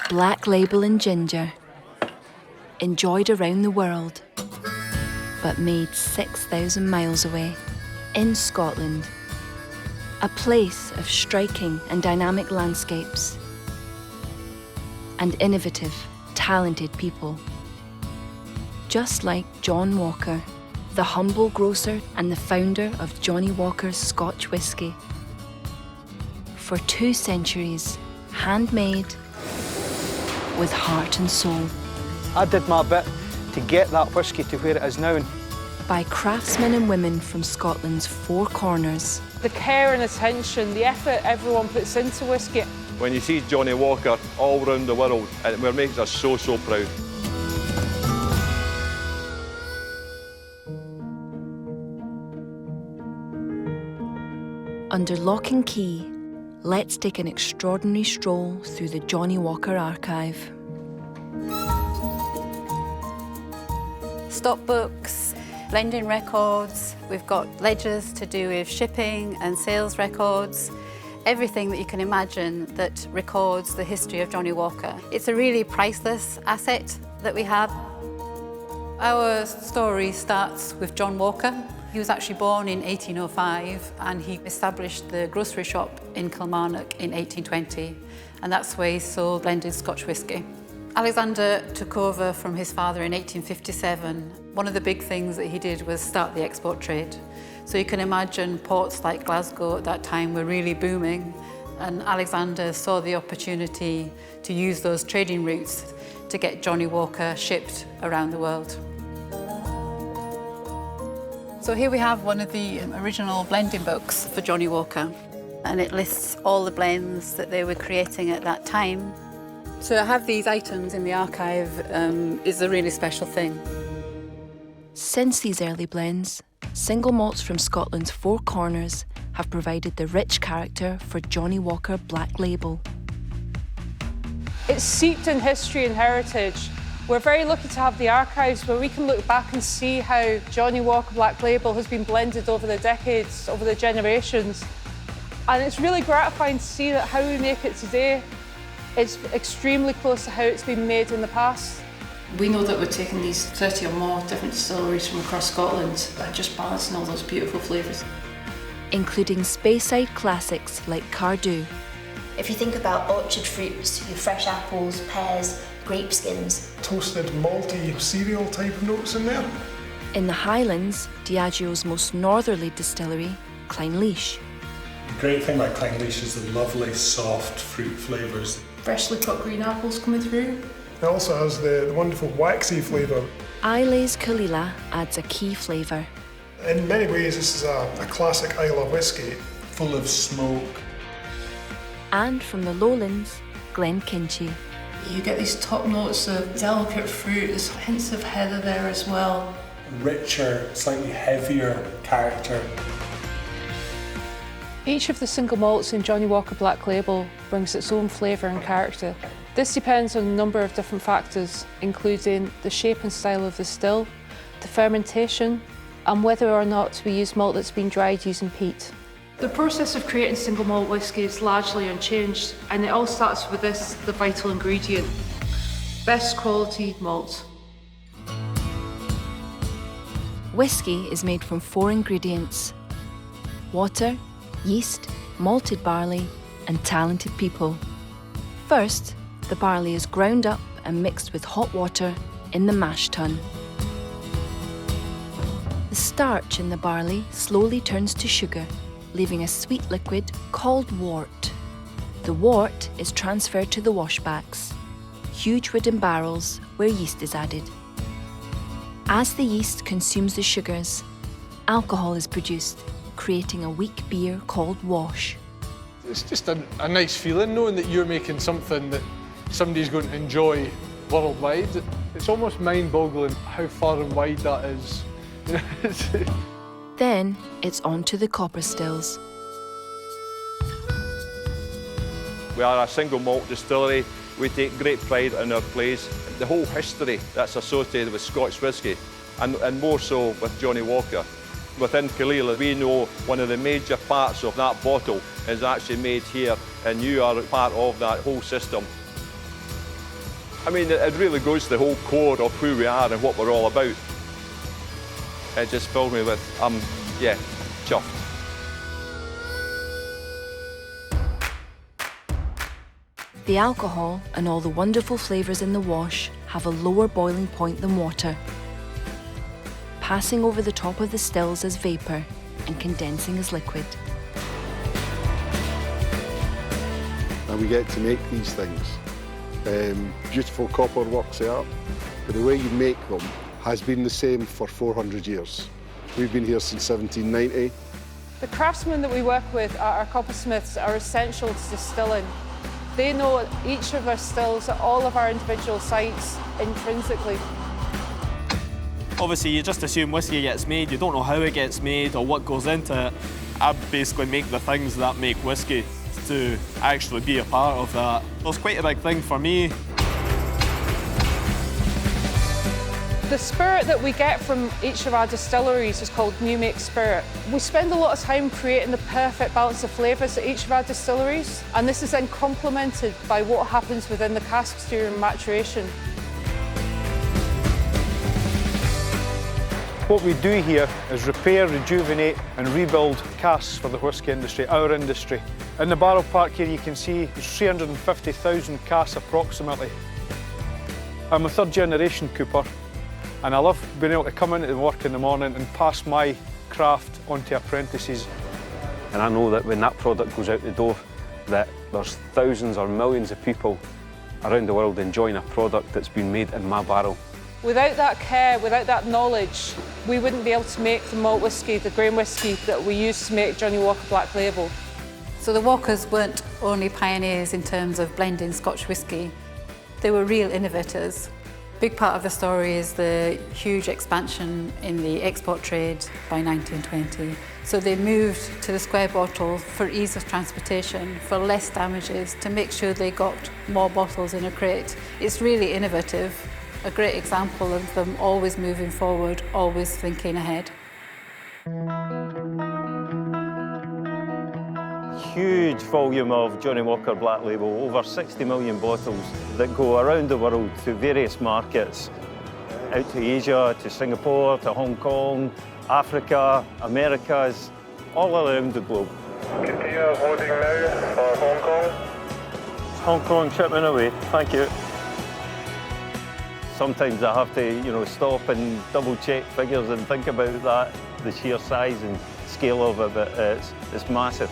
Black Label and ginger, enjoyed around the world, but made 6,000 miles away, in Scotland. A place of striking and dynamic landscapes and innovative, talented people. Just like John Walker, the humble grocer and the founder of Johnnie Walker's Scotch whisky. For 2 centuries, handmade with heart and soul. I did my bit to get that whisky to where it is now. By craftsmen and women from Scotland's 4 corners. The care and attention, the effort everyone puts into whisky. When you see Johnnie Walker all around the world, it makes us so, so proud. Under lock and key, let's take an extraordinary stroll through the Johnnie Walker archive. Stock books, blending records, we've got ledgers to do with shipping and sales records, everything that you can imagine that records the history of Johnnie Walker. It's a really priceless asset that we have. Our story starts with John Walker. He was actually born in 1805 and he established the grocery shop in Kilmarnock in 1820, and that's where he sold blended Scotch whisky. Alexander took over from his father in 1857. One of the big things that he did was start the export trade. So you can imagine ports like Glasgow at that time were really booming, and Alexander saw the opportunity to use those trading routes to get Johnnie Walker shipped around the world. So here we have one of the original blending books for Johnnie Walker, and it lists all the blends that they were creating at that time. So to have these items in the archive is a really special thing. Since these early blends, single malts from Scotland's 4 corners have provided the rich character for Johnnie Walker Black Label. It's steeped in history and heritage. We're very lucky to have the archives where we can look back and see how Johnnie Walker Black Label has been blended over the decades, over the generations. And it's really gratifying to see that how we make it today is extremely close to how it's been made in the past. We know that we're taking these 30 or more different distilleries from across Scotland and just balancing all those beautiful flavours. Including Speyside classics like Cardew. If you think about orchard fruits, your fresh apples, pears, grape skins. Toasted malty cereal type of notes in there. In the Highlands, Diageo's most northerly distillery, Clynelish. The great thing about Clynelish is the lovely soft fruit flavours. Freshly cut green apples coming through. It also has the wonderful waxy flavour. Islay's Kalila adds a key flavour. In many ways this is a classic Islay whisky, full of smoke. And from the lowlands, Glenkinchie. You get these top notes of delicate fruit, there's hints of heather there as well. Richer, slightly heavier character. Each of the single malts in Johnnie Walker Black Label brings its own flavour and character. This depends on a number of different factors, including the shape and style of the still, the fermentation, and whether or not we use malt that's been dried using peat. The process of creating single malt whisky is largely unchanged, and it all starts with this, the vital ingredient: best quality malt. Whisky is made from 4 ingredients: water, yeast, malted barley, and talented people. First, the barley is ground up and mixed with hot water in the mash tun. The starch in the barley slowly turns to sugar, leaving a sweet liquid called wort. The wort is transferred to the washbacks, huge wooden barrels where yeast is added. As the yeast consumes the sugars, alcohol is produced, creating a weak beer called wash. It's just a nice feeling knowing that you're making something that somebody's going to enjoy worldwide. It's almost mind-boggling how far and wide that is. Then it's on to the copper stills. We are a single malt distillery. We take great pride in our place. The whole history that's associated with Scotch whisky, and more so with Johnnie Walker. Within Kalila, we know one of the major parts of that bottle is actually made here, and you are part of that whole system. I mean, it really goes to the whole core of who we are and what we're all about. It just fills me with, yeah, chuffed. The alcohol and all the wonderful flavours in the wash have a lower boiling point than water, passing over the top of the stills as vapour and condensing as liquid. And we get to make these things. Beautiful copper works out, but the way you make them has been the same for 400 years. We've been here since 1790. The craftsmen that we work with at our coppersmiths are essential to distilling. They know each of our stills at all of our individual sites intrinsically. Obviously, you just assume whiskey gets made, you don't know how it gets made or what goes into it. I basically make the things that make whiskey to actually be a part of that. It was quite a big thing for me. The spirit that we get from each of our distilleries is called new make spirit. We spend a lot of time creating the perfect balance of flavours at each of our distilleries, and this is then complemented by what happens within the casks during maturation. What we do here is repair, rejuvenate and rebuild casks for the whisky industry, our industry. In the barrel park here you can see there's 350,000 casks approximately. I'm a third generation cooper and I love being able to come into work in the morning and pass my craft on to apprentices. And I know that when that product goes out the door, that there's thousands or millions of people around the world enjoying a product that's been made in my barrel. Without that care, without that knowledge, we wouldn't be able to make the malt whisky, the grain whisky that we use to make Johnnie Walker Black Label. So the Walkers weren't only pioneers in terms of blending Scotch whisky, they were real innovators. A big part of the story is the huge expansion in the export trade by 1920. So they moved to the square bottle for ease of transportation, for less damages, to make sure they got more bottles in a crate. It's really innovative, a great example of them always moving forward, always thinking ahead. Huge volume of Johnnie Walker Black Label, over 60 million bottles that go around the world to various markets, out to Asia, to Singapore, to Hong Kong, Africa, Americas, all around the globe. Containers loading now for Hong Kong. Hong Kong shipment away, thank you. Sometimes I have to, stop and double check figures and think about that, the sheer size and scale of it, but it's massive.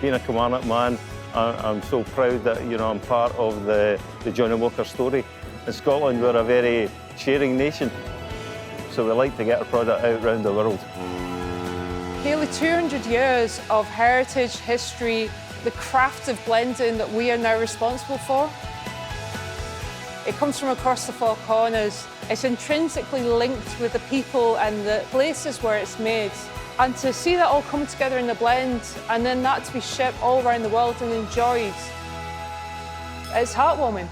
Being a Kilmarnock man, I'm so proud that I'm part of the Johnnie Walker story. In Scotland, we're a very sharing nation, so we like to get our product out around the world. Nearly 200 years of heritage, history, the craft of blending that we are now responsible for. It comes from across the Four Corners. It's intrinsically linked with the people and the places where it's made. And to see that all come together in the blend and then that to be shipped all around the world and enjoyed, it's heartwarming.